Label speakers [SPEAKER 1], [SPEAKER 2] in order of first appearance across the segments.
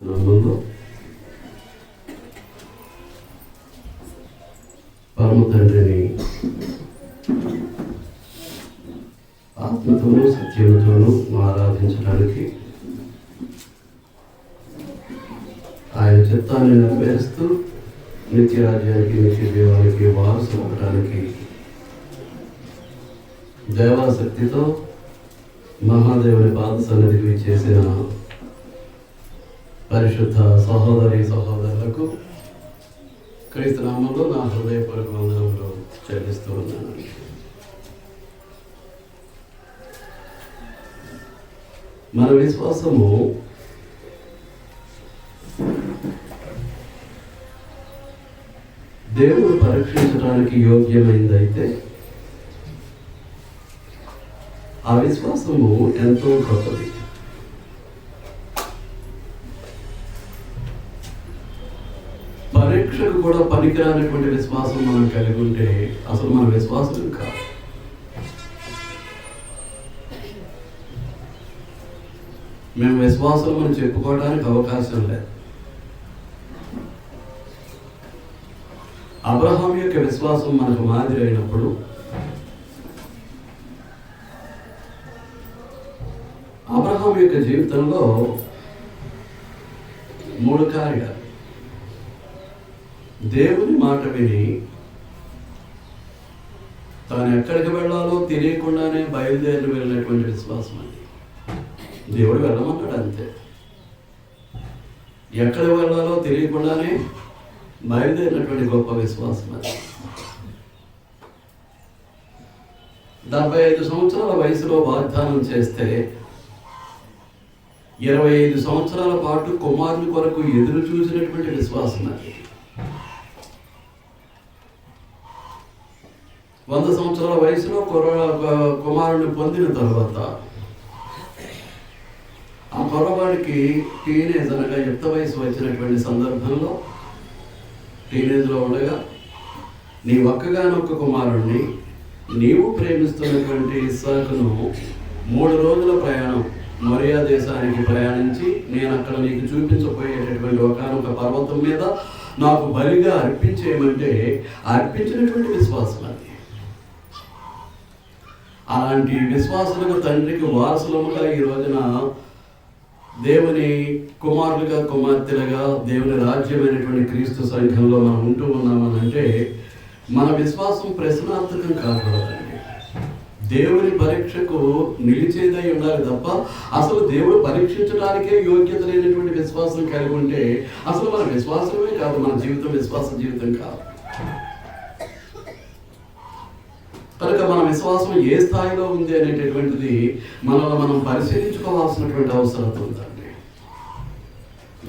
[SPEAKER 1] ముందు పరమ తండ్రిని ఆత్మతోనూ సత్యముతోనూ ఆరాధించడానికి ఆయన చిత్తాన్ని నెరవేరుస్తూ నిత్యరాజ్యానికి నిత్య జీవానికి వారసు అవ్వడానికి దేవాశక్తితో మహాదేవుని పాద సన్నిధికి చేసిన పరిశుద్ధ సహోదరి సహోదరులకు క్రీస్తు నామంలో నా హృదయపూర్వక వందనములు చెల్లిస్తూ ఉన్నాను. మన విశ్వాసము దేవుడు పరీక్షించడానికి యోగ్యమైందైతే ఆ విశ్వాసము ఎంతో గొప్పది. పరీక్షకు కూడా పనికిరానటువంటి విశ్వాసం మనం కలిగి ఉంటే అసలు మన విశ్వాసం కాదు. మేము విశ్వాసం మనం చెప్పుకోవడానికి అవకాశం లేదు. అబ్రహాం యొక్క విశ్వాసం మనకు మాదిరి అయినప్పుడు అబ్రహాం యొక్క జీవితంలో 3 కార్యాలు దేవుని మాట విని తాను ఎక్కడికి వెళ్ళాలో తెలియకుండానే బయలుదేరి వెళ్ళినటువంటి విశ్వాసం అది. దేవుడు వెళ్ళమన్నాడు అంతే. ఎక్కడికి వెళ్ళాలో తెలియకుండానే బయలుదేరినటువంటి గొప్ప విశ్వాసం అది. 75 సంవత్సరాల వయసులో వాగ్దానం చేస్తే 25 సంవత్సరాల పాటు కుమారుని కొరకు ఎదురు చూసినటువంటి విశ్వాసం అది. 100 సంవత్సరాల వయసులో కుమారుని పొందిన తర్వాత ఆ కుర్రవాడికి టీనేజ్ అనగా యుక్త వయసు వచ్చినటువంటి సందర్భంలో టీనేజ్లో ఉండగా నీ ఒక్కగానొక్క కుమారుణ్ణి నీవు ప్రేమిస్తున్నటువంటి ఇస్సాకును 3 రోజుల ప్రయాణం మొరియా దేశానికి ప్రయాణించి నేను అక్కడ నీకు చూపించబోయేటటువంటి ఒకనొక పర్వతం మీద నాకు బలిగా అర్పించేయమంటే అర్పించినటువంటి విశ్వాసం అది. అలాంటి విశ్వాసులకు తండ్రికి వారసులముగా ఈ రోజున దేవుని కుమారులుగా కుమార్తెలుగా దేవుని రాజ్యమైనటువంటి క్రీస్తు సంఘంలో మనం ఉంటూ ఉన్నామనంటే మన విశ్వాసం ప్రశ్నార్థకం కాకూడదండి. దేవుని పరీక్షకు నిలిచేదై ఉండాలి తప్ప అసలు దేవుడు పరీక్షించడానికే యోగ్యత లేనటువంటి విశ్వాసం కలిగి ఉంటే అసలు మన విశ్వాసమే కాదు, మన జీవితం విశ్వాస జీవితం కాదు. కనుక మన విశ్వాసం ఏ స్థాయిలో ఉంది అనేటటువంటిది మనల్ని మనం పరిశీలించుకోవాల్సినటువంటి అవసరం ఉందండి.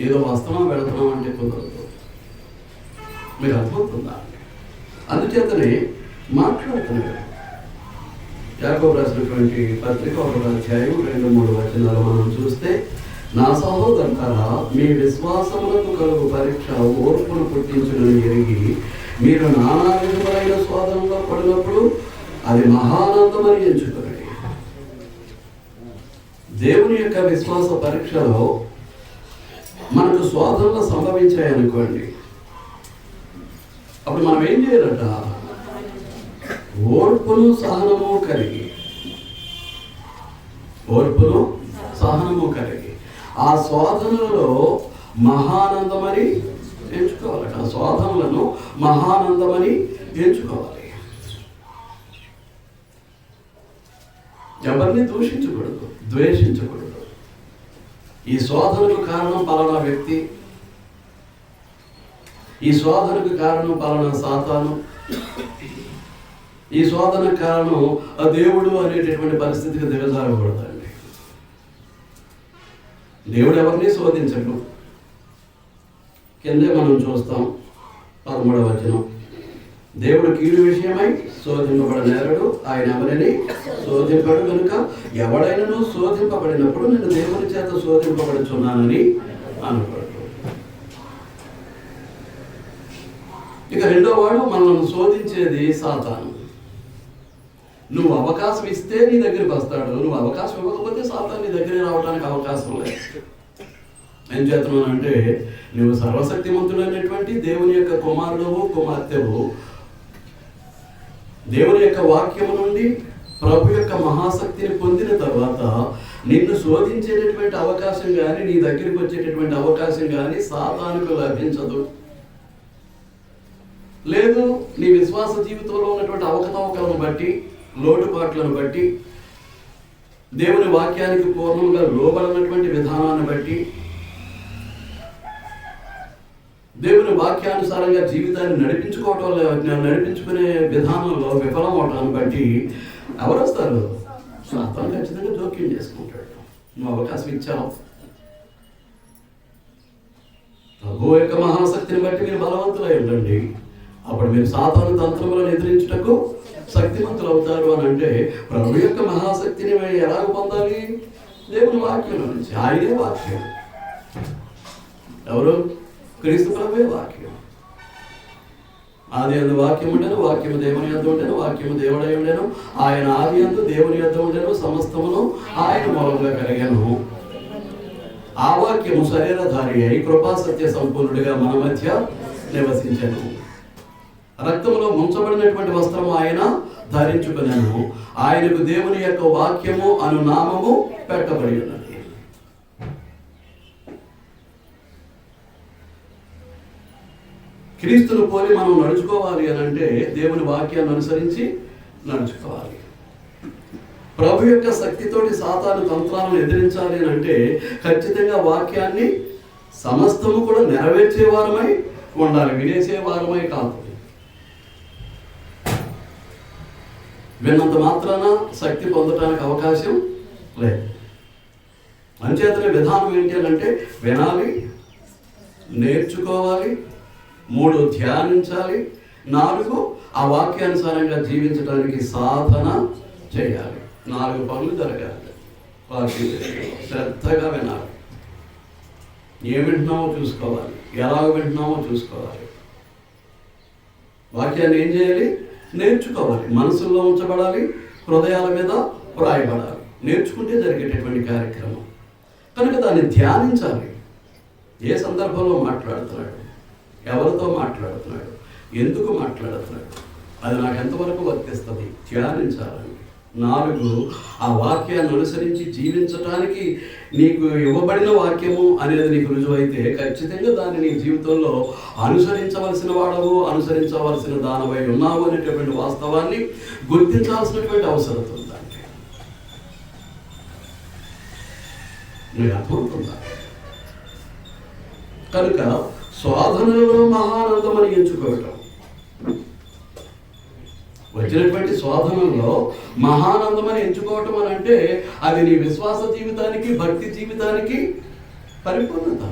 [SPEAKER 1] ఏదో వస్తున్నాం వెళుతున్నాం అంటే కుదరదు. మీరు అర్థమవుతుందా? అందుచేతనే మాట్లాడుతున్నారు. యాకోబు రాసినటువంటి పత్రిక 1వ అధ్యాయం 2-3 వచనాలు మనం చూస్తే, నా సహోదరులారా, మీ విశ్వాసములకు కలుగు పరీక్ష ఓర్పును పుట్టించునని ఎరిగి మీరు నానా విధములైన శోధనలో పడినప్పుడు అది మహానందమని ఎంచుకోండి. దేవుని యొక్క విశ్వాస పరీక్షలో మనకు శోధనలు సంభవించాయనుకోండి, అప్పుడు మనం ఏం చేయాలట? ఓర్పును సహనము కలిగి ఆ శోధనలలో మహానందమని ఎంచుకోవాలట. ఆ శోధనలను మహానందమని ఎంచుకోవాలి. ఎవరిని దూషించకూడదు, ద్వేషించకూడదు. ఈ శోధనకు కారణం పలానా వ్యక్తి, ఈ శోధనకు కారణం పలానా సాతాను, ఈ శోధన కారణం ఆ దేవుడు అనేటటువంటి పరిస్థితికి దిగజారకూడదండి. దేవుడు ఎవరిని శోధించడు. కిందే మనం చూస్తాం 13వ వచనం, దేవుడు కీడు విషయమై శోధింపబడనేరడు, ఆయన ఎవరిని శోధింపడు కనుక ఎవడైనా శోధింపబడినప్పుడు నేను దేవుని చేత శోధింపబడుచున్నానని అనుకోడు. ఇక రెండో వాడు మనల్ని శోధించేది సాతాను. నువ్వు అవకాశం ఇస్తే నీ దగ్గరికి వస్తాడు, నువ్వు అవకాశం ఇవ్వకపోతే సాతాను నీ దగ్గర రావడానికి అవకాశం లేదు. ఏం చేస్తున్నాను అంటే, నువ్వు సర్వశక్తిమంతుడైనటువంటి దేవుని యొక్క కుమారుడవు కుమార్తెవు, దేవుని యొక్క వాక్యము నుండి ప్రభు యొక్క మహాశక్తిని పొందిన తర్వాత నిన్ను శోధించేటటువంటి అవకాశం కానీ, నీ దగ్గరికి వచ్చేటటువంటి అవకాశం కానీ సాతానుకు లభించదు. లేదు, నీ విశ్వాస జీవితంలో ఉన్నటువంటి అవకతవకలను బట్టి, లోటుపాట్లను బట్టి, దేవుని వాక్యానికి పూర్ణంగా లోబడినటువంటి విధానాన్ని బట్టి, దేవుని వాక్యానుసారంగా జీవితాన్ని నడిపించుకునే విధానంలో విఫలం అవటాన్ని బట్టి ఎవరు వస్తారు? సాతాను ఖచ్చితంగా జోక్యం చేసుకుంటాడు. నువ్వు అవకాశం ఇచ్చావు. ప్రభు యొక్క మహాశక్తిని బట్టి మీరు బలవంతులై ఉండండి, అప్పుడు మీరు సాతాను తంత్రములను ఎదిరించుటకు శక్తిమంతులు అవుతారు అని అంటే, ప్రభు యొక్క మహాశక్తిని ఎలాగ పొందాలి? దేవుని వాక్యం నుంచి. ఆయనే వాక్యం. ఎవరు? క్రీస్తు ప్రభువే వాక్యం. ఆది యందు వాక్యం ఉండెను, వాక్యము దేవుని యొద్ద ఉండెను, వాక్యము దేవుడై ఉండెను, ఆయన ఆది యందు దేవుని యొద్ద ఉండెను, సమస్తమును ఆయన మూలంగా కలిగెను. ఆ వాక్యము శరీరధారి అయి కృపా సత్య సంపూర్ణుడిగా మన మధ్య నివసించెను. రక్తంలో ముంచబడినటువంటి వస్త్రము ఆయన ధరించుకున్నాను. ఆయనకు దేవుని యొక్క వాక్యము అను నామము పెట్టబడి ఉన్నది. క్రీస్తును పోలి మనం నడుచుకోవాలి అని అంటే దేవుని వాక్యాన్ని అనుసరించి నడుచుకోవాలి. ప్రభు యొక్క శక్తితోటి సాతాను తంత్రాలను ఎదిరించాలి అని అంటే ఖచ్చితంగా వాక్యాన్ని సమస్తము కూడా నెరవేర్చే వారమై ఉండాలి, వినేసే వారమై కాదు. విన్నంత మాత్రాన శక్తి పొందడానికి అవకాశం లేదు. అంచేతనే విధానం ఏంటి అని అంటే, వినాలి, నేర్చుకోవాలి, 3 ధ్యానించాలి, 4 ఆ వాక్యానుసారంగా జీవించడానికి సాధన చేయాలి. 4 పనులు జరగాలి. వాక్యం శ్రద్ధగా వినాలి, ఏం వింటున్నామో చూసుకోవాలి, ఎలాగ వింటున్నామో చూసుకోవాలి. వాక్యాన్ని ఏం చేయాలి? నేర్చుకోవాలి, మనసుల్లో ఉంచబడాలి, హృదయాల మీద వ్రాయబడాలి. నేర్చుకుంటే జరిగేటటువంటి కార్యక్రమం కనుక దాన్ని ధ్యానించాలి. ఏ సందర్భంలో మాట్లాడుతున్నాడు, ఎవరితో మాట్లాడుతున్నాడు, ఎందుకు మాట్లాడుతున్నాడు, అది నాకు ఎంతవరకు వర్తిస్తుంది, ధ్యానించాలండి. 4 ఆ వాక్యాన్ని అనుసరించి జీవించడానికి నీకు ఇవ్వబడిన వాక్యము అనేది నీకు రుజువైతే ఖచ్చితంగా దాన్ని నీ జీవితంలో అనుసరించవలసిన వాడవు, అనుసరించవలసిన దానవై ఉన్నావు అనేటటువంటి వాస్తవాన్ని గుర్తించాల్సినటువంటి అవసరం ఉందంటే నీకు అర్థమవుతుందా? కనుక శోధనలో మహానందమని ఎంచుకోవటం, వచ్చినటువంటి శోధనలో మహానందమని ఎంచుకోవటం అని అంటే అది నీ విశ్వాస జీవితానికి, భక్తి జీవితానికి పరిపూర్ణత.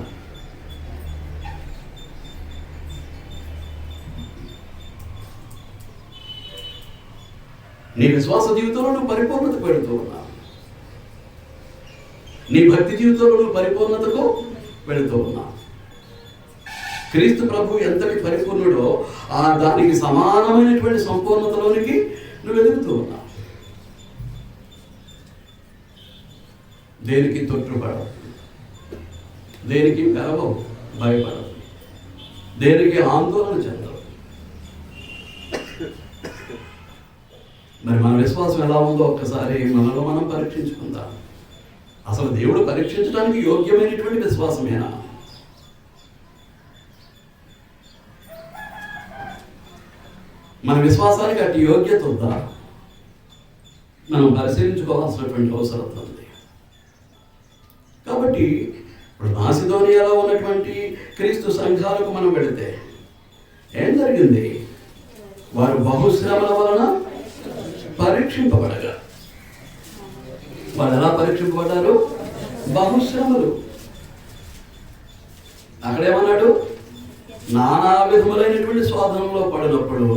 [SPEAKER 1] నీ విశ్వాస జీవితంలో నువ్వు పరిపూర్ణత పెడుతూ ఉన్నావు, నీ భక్తి జీవితంలో నువ్వు పరిపూర్ణతకు వెళుతూ ఉన్నావు. క్రీస్తు ప్రభు ఎంతటి పరిపూర్ణుడో దానికి సమానమైనటువంటి సంపూర్ణతలోనికి నువ్వు ఎదుగుతూ ఉన్నావు. దేనికి తొట్టుపడవు, దేనికి గర్వవు, భయపడవు, దేనికి ఆందోళన చెందవు. మరి మన విశ్వాసం ఎలా ఉందో ఒక్కసారి మనలో మనం పరీక్షించుకుందాం. అసలు దేవుడు పరీక్షించడానికి యోగ్యమైనటువంటి విశ్వాసమేనా? మన విశ్వాసానికి అటు యోగ్యత ఉందా? మనం పరిశీలించుకోవాల్సినటువంటి అవసరం ఉంది. కాబట్టి ఇప్పుడు మాసిదోనియాలో ఉన్నటువంటి క్రీస్తు సంఘాలకు మనం వెళితే ఏం జరిగింది? వారు బహుశ్రమల వలన పరీక్షింపబడగా. వాళ్ళు ఎలా పరీక్షింపబడ్డారు? బహుశ్రమలు. అక్కడేమన్నాడు? నానా విధములైనటువంటి శోధనలో పడినప్పుడు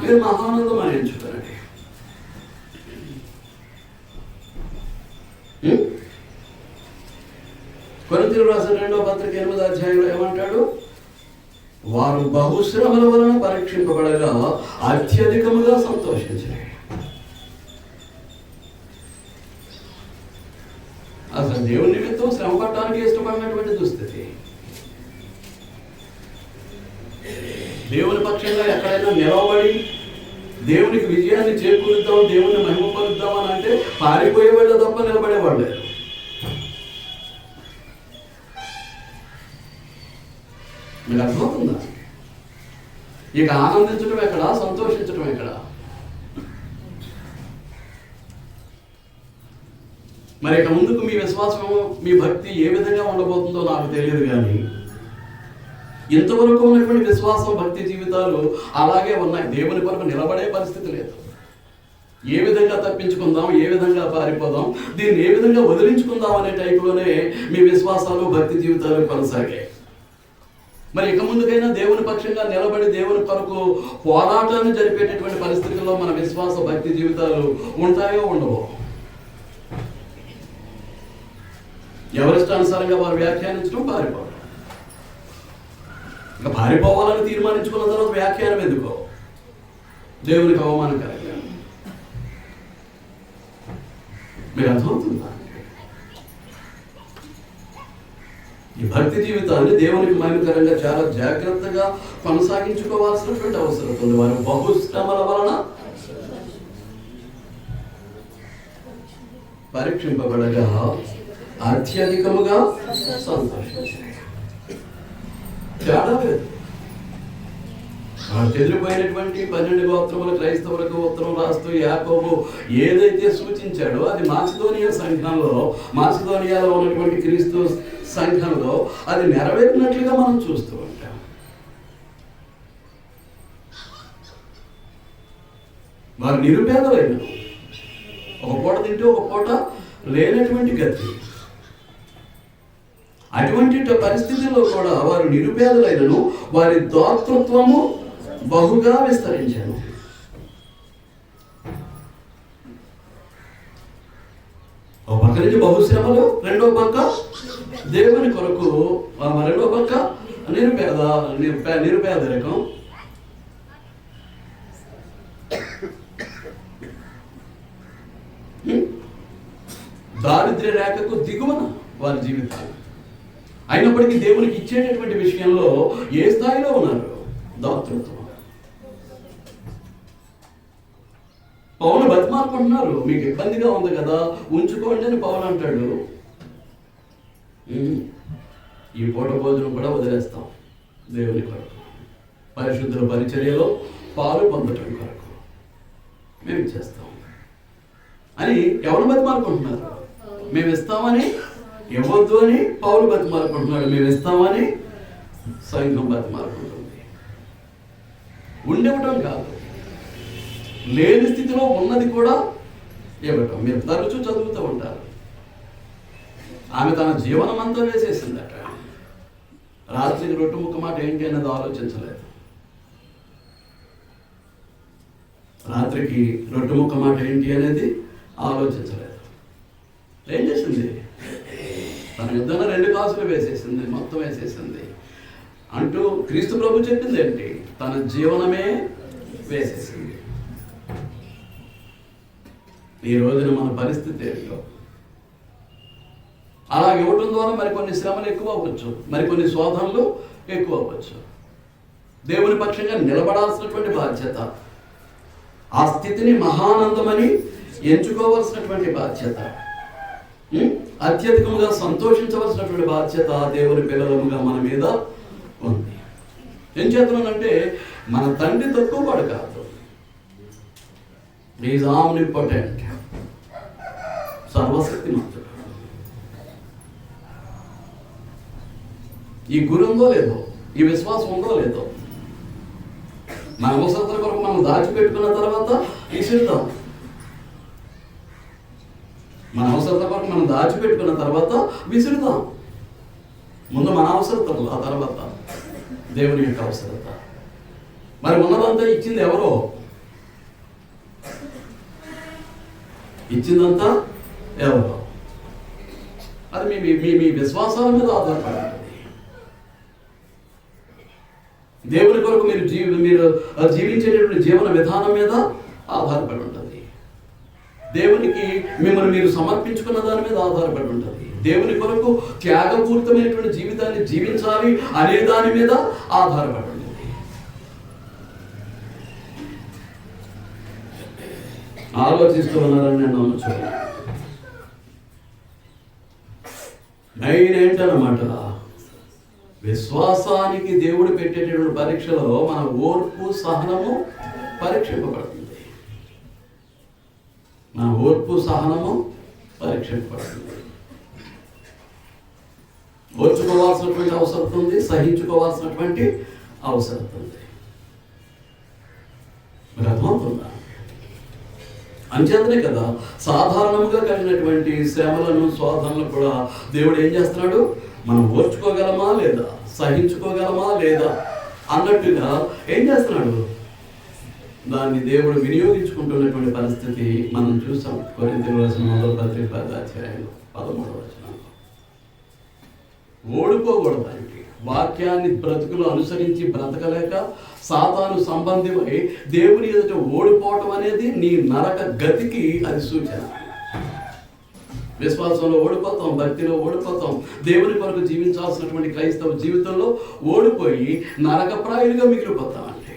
[SPEAKER 1] మీరు మహానందం అని ఎంచుకోండి. కొరింథీయులకు రాసిన 2వ పత్రిక 8వ అధ్యాయంలో ఏమంటాడు? వారు బహుశ్రమల వలన పరీక్షింపబడగా అత్యధికముగా సంతోషించారు. అసలు దేవుని నిమిత్తం శ్రమ పడటానికి ఇష్టపడినటువంటి దుస్థితి. దేవుని పక్షంగా ఎక్కడైనా నిలబడి దేవునికి విజయాన్ని చేకూరుద్దాం, దేవుని మహిమపరుద్దాం అని అంటే పారిపోయేవాళ్ళు తప్ప నిలబడేవాళ్ళు లేరు. మీకు అర్థమవుతుందా? ఇక ఆనందించడం ఎక్కడ, సంతోషించడం ఎక్కడ? మరి ఇక ముందుకు మీ విశ్వాసం, మీ భక్తి ఏ విధంగా ఉండబోతుందో నాకు తెలియదు, కానీ ఇంతవరకు ఉన్నటువంటి విశ్వాసం, భక్తి జీవితాలు అలాగే ఉన్నాయి. దేవుని కొరకు నిలబడే పరిస్థితి లేదు. ఏ విధంగా తప్పించుకుందాం, ఏ విధంగా పారిపోదాం, దీన్ని ఏ విధంగా వదిలించుకుందాం అనే టైపులోనే మీ విశ్వాసాలు, భక్తి జీవితాలు కొనసాగాయి. మరి ఇక ముందుకైనా దేవుని పక్షంగా నిలబడి దేవుని కొరకు పోరాటాన్ని జరిపేటటువంటి పరిస్థితుల్లో మన విశ్వాస, భక్తి జీవితాలు ఉంటాయో ఉండవో? ఎవరిష్టానుసారంగా వారు వ్యాఖ్యానించడం, పారిపోవడం. ఇంకా పారిపోవాలని తీర్మానించుకున్న తర్వాత వ్యాఖ్యానం ఎందుకో? దేవునికి అవమానకరంగా. మీకు అర్థమవుతుందా? ఈ భక్తి జీవితాన్ని దేవునికి మహిమకరంగా చాలా జాగ్రత్తగా కొనసాగించుకోవాల్సినటువంటి అవసరం ఉంది. వారు బహుశ్రమల వలన పరీక్షింపబడగా అత్యధికముగా సంతోషించారు. తేడా లేదు. చెదిరిపోయినటువంటి 12 గోత్రముల క్రైస్తవులకు ఉత్తరం రాస్తూ యాకోబు ఏదైతే సూచించాడో అది మాసిదోనియాలో ఉన్నటువంటి క్రీస్తు సంఘంలో అది నెరవేరినట్లుగా మనం చూస్తూ ఉంటాం. వారు నిరుపేదలైన, ఒక పూట తింటే ఒక పూట లేనటువంటి గతి. అటువంటి పరిస్థితుల్లో కూడా వారు నిరుపేదలైనను వారి దాతృత్వము బహుగా విస్తరించాను. ఒక పక్క నుంచి బహుశ్రమలు, రెండో పక్క దేవుని కొరకు, రెండో పక్క నిరుపేదరికం. దారిద్ర్య రేఖకు దిగువన వారి జీవితాలు. అయినప్పటికీ దేవునికి ఇచ్చేటటువంటి విషయంలో ఏ స్థాయిలో ఉన్నారు? దాతృత్వం. పౌలు బతిమాలుకుంటున్నారు, మీకు ఇబ్బందిగా ఉంది కదా ఉంచుకోండి అని పౌలు అంటాడు. ఈ పూట భోజనం కూడా వదిలేస్తాం దేవుని కొరకు, పరిశుద్ధుల పరిచర్యలో పాలు పొందటం కొరకు మేము చేస్తాం అని ఎవరు బతిమాలుకుంటున్నారు? మేము ఇస్తామని, ఇవ్వద్దు అని పౌలు బతిమాలుకుంటున్నాడు. మేము ఇస్తామని సంఘం బతిమాలుకుంటుంది. ఉండివ్వటం కాదు, లేని స్థితిలో ఉన్నది కూడా ఇవ్వటం. మీరు తరచూ చదువుతూ ఉంటారు. ఆమె తన జీవనం అంతా వేసేసిందట. రాత్రికి రొట్టె ముక్క మాట ఏంటి అనేది ఆలోచించలేదు. రాత్రికి రొట్టె ముక్క మాట ఏంటి అనేది ఆలోచించలేదు. ఏం చేసింది? తన యుద్ధంలో 2 కాసులు వేసేసింది, మొత్తం వేసేసింది. అంటూ క్రీస్తు ప్రభు చెప్పింది ఏంటి? తన జీవనమే వేసేసింది. ఈ రోజున మన పరిస్థితి ఏంటో? అలా ఇవ్వటం ద్వారా మరికొన్ని శ్రమలు ఎక్కువ అవ్వచ్చు, మరికొన్ని శోధనలు ఎక్కువ అవ్వచ్చు. దేవుని పక్షంగా నిలబడాల్సినటువంటి బాధ్యత, ఆ స్థితిని మహానందమని ఎంచుకోవాల్సినటువంటి బాధ్యత, అత్యధికంగా సంతోషించవలసినటువంటి బాధ్యత దేవుని పిల్లలముగా మన మీద ఉంది. ఏం చేస్తున్నానంటే మన తండ్రి తక్కువ వాడు కాదు. ఈజ్ ఆమ్నిపోటెంట్, సర్వశక్తిమంతుడు. ఈ గురి ఉందో లేదో, ఈ విశ్వాసం ఉందో లేదో, మన అవసరతల కొరకు మనం దాచిపెట్టుకున్న తర్వాత విసిరుతాం. మన అవసరత కొరకు మనం దాచిపెట్టుకున్న తర్వాత విసురుతాం. ముందు మన అవసరతలు, ఆ తర్వాత దేవుని యొక్క అవసరత. మరి ఉన్నదంతా ఇచ్చింది ఎవరో? ఇచ్చిందంతా ఎవరో? అది మీ మీ మీ విశ్వాసాల మీద ఆధారపడి ఉంటుంది. దేవుని కొరకు మీరు జీవించేటటువంటి జీవన విధానం మీద ఆధారపడి ఉంటుంది. దేవునికి మిమ్మల్ని మీరు సమర్పించుకున్న దాని మీద ఆధారపడి ఉంటుంది. దేవుని కొరకు త్యాగపూరితమైనటువంటి జీవితాన్ని జీవించాలి అనే దాని మీద ఆధారపడి ఉంది. ఆలోచిస్తూ ఉన్నారని నేను నమ్మచ్చు. మెయిన్ ఏంటన్నమాట, విశ్వాసానికి దేవుడు పెట్టేటటువంటి పరీక్షలో మన ఓర్పు సహనము పరీక్షింపబడుతుంది. మన ఓర్పు సహనము పరీక్షింపబడుతుంది. ఓర్చుకోవాల్సినటువంటి అవసరం ఉంది, సహించుకోవాల్సినటువంటి అవసరం ఉంది. అర్థమవుతుందా? అంచేతనే కదా సాధారణంగా కలిగినటువంటి శ్రమలను శోధనలు కూడా దేవుడు ఏం చేస్తున్నాడు, మనం ఓర్చుకోగలమా లేదా, సహించుకోగలమా లేదా అన్నట్టుగా ఏం చేస్తున్నాడు, దాన్ని దేవుడు వినియోగించుకుంటున్నటువంటి పరిస్థితి మనం చూసాం. కొరింథీయులకు రాసిన మొదటి పత్రిక 10:13 ఓడిపోకూడదండి. వాక్యాన్ని బ్రతుకులు అనుసరించి బ్రతకలేక సాతాను సంబంధమై దేవుని ఎదుట ఓడిపోవటం అనేది నీ నరక గతికి అది సూచన. విశ్వాసంలో ఓడిపోతాం, భక్తిలో ఓడిపోతాం, దేవుని కొరకు జీవించాల్సినటువంటి క్రైస్తవ జీవితంలో ఓడిపోయి నరకప్రాయులుగా మిగిలిపోతాం. అంటే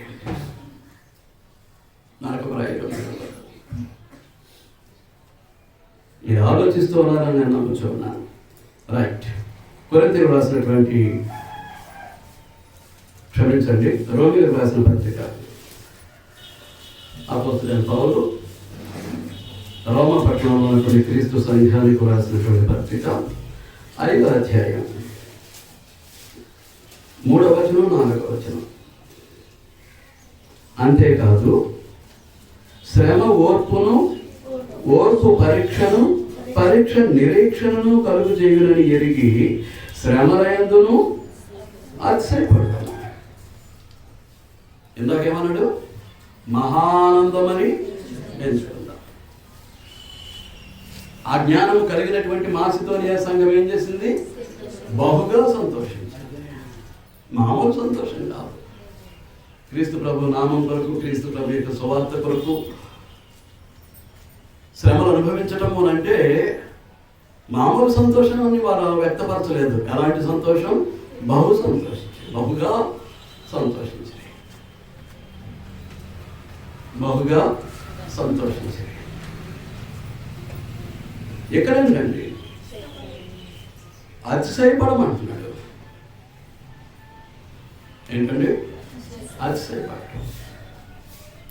[SPEAKER 1] నరకప్రాయులుగా మిగిలిపోతాం. ఇది ఆలోచిస్తూ ఉన్నారని నేను నమ్ముచున్నాను. రైట్. కొరింథీయులకు రాసినటువంటి రోమీయులకు రాసిన పత్రిక అపోస్తలుడైన పౌలు రోమా పట్టణంలో ఉన్నటువంటి క్రీస్తు సంఘానికి రాసినటువంటి పత్రిక 5వ అధ్యాయం 3వ వచనం 4వ వచనం. అంతేకాదు శ్రమ ఓర్పును, ఓర్పు పరీక్షను, పరీక్ష నిరీక్షణను కలుగు చేయునని ఎరిగి శ్రమలయందును అతిశయపడతాను. ఇందాకేమన్నాడు, మహానందమని ఎంచుకుందాం. ఆ జ్ఞానం కలిగినటువంటి మాసిదోనియ సంఘం ఏం చేసింది, బహుగా సంతోషించింది. మామూలు సంతోషం కాదు. క్రీస్తు ప్రభు నామం కొరకు, క్రీస్తు ప్రభు యొక్క సువార్త కొరకు శ్రమలు అనుభవించటము అంటే మామూలు సంతోషాన్ని వారు వ్యక్తపరచలేదు. ఎలాంటి సంతోషం, బహు సంతోషించి, బహుగా సంతోషించి, బహుగా సంతోషించి. ఎక్కడేంటండి అతిశయపడమంటున్నాడు. ఏంటండి అతిశయపడటం.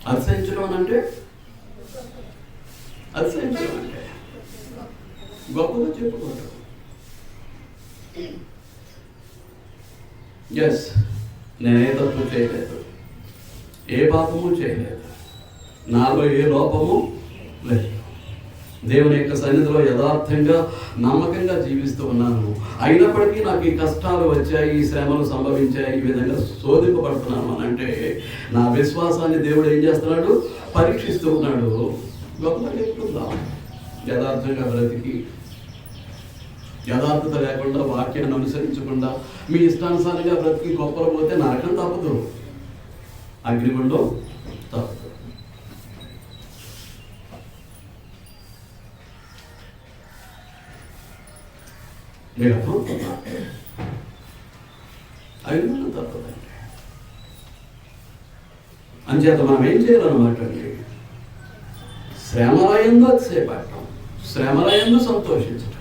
[SPEAKER 1] అతిశయించడం అంటే, అతిశయించడం అంటే గొప్పగా చెప్పుకోవటం. ఎస్, నేనే తప్పు చేయలేదు, ఏ పాపము చేయలేదు, నాలో ఏ లోపము లేదు, దేవుని యొక్క సన్నిధిలో యథార్థంగా నమ్మకంగా జీవిస్తూ ఉన్నాను. అయినప్పటికీ నాకు ఈ కష్టాలు వచ్చాయి, ఈ శ్రమలు సంభవించాయి, ఈ విధంగా శోధింపబడుతున్నాను అని అంటే నా విశ్వాసాన్ని దేవుడు ఏం చేస్తున్నాడు, పరీక్షిస్తూ ఉన్నాడు. గొప్పగా చెప్తుందాం. యథార్థంగా బ్రతికి, యథార్థత లేకుండా, వాక్యాన్ని అనుసరించకుండా మీ ఇష్టానుసారంగా బ్రతికి గొప్పలు పోతే నరకం తప్పదు, అగ్నిగుండం తప్పదు. అగ్నిగుండం తప్పదండి. అంచేత మనం ఏం చేయాలన్నమాట అండి, శ్రమలయందు అతిశయపడటం, శ్రమలయందు సంతోషించటం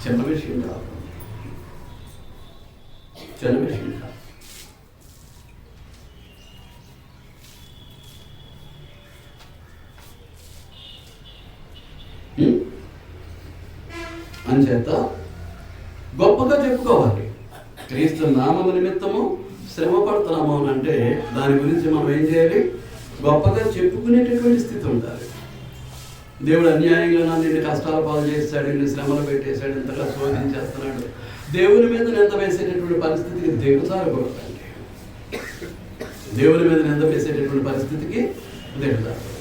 [SPEAKER 1] చిన్న విషయం కాదు, చిన్న విషయం కాదు. అంచేత గొప్పగా చెప్పుకోవాలి. క్రీస్తు నామము నిమిత్తము శ్రమ పడుతున్నాము అని అంటే దాని గురించి మనం ఏం చేయాలి, గొప్పగా చెప్పుకునేటటువంటి స్థితి ఉండాలి. దేవుడు అన్యాయంగా నన్ను కష్టాల పాలు చేస్తాడు, ఇన్ని శ్రమలు పెట్టేశాడు, ఇంతగా శోధించేస్తున్నాడు, దేవుని మీద నింద వేసేటటువంటి పరిస్థితికి దిగజారకూడదండి. దేవుని మీద నింద వేసేటటువంటి పరిస్థితికి దిగజారకూడదు.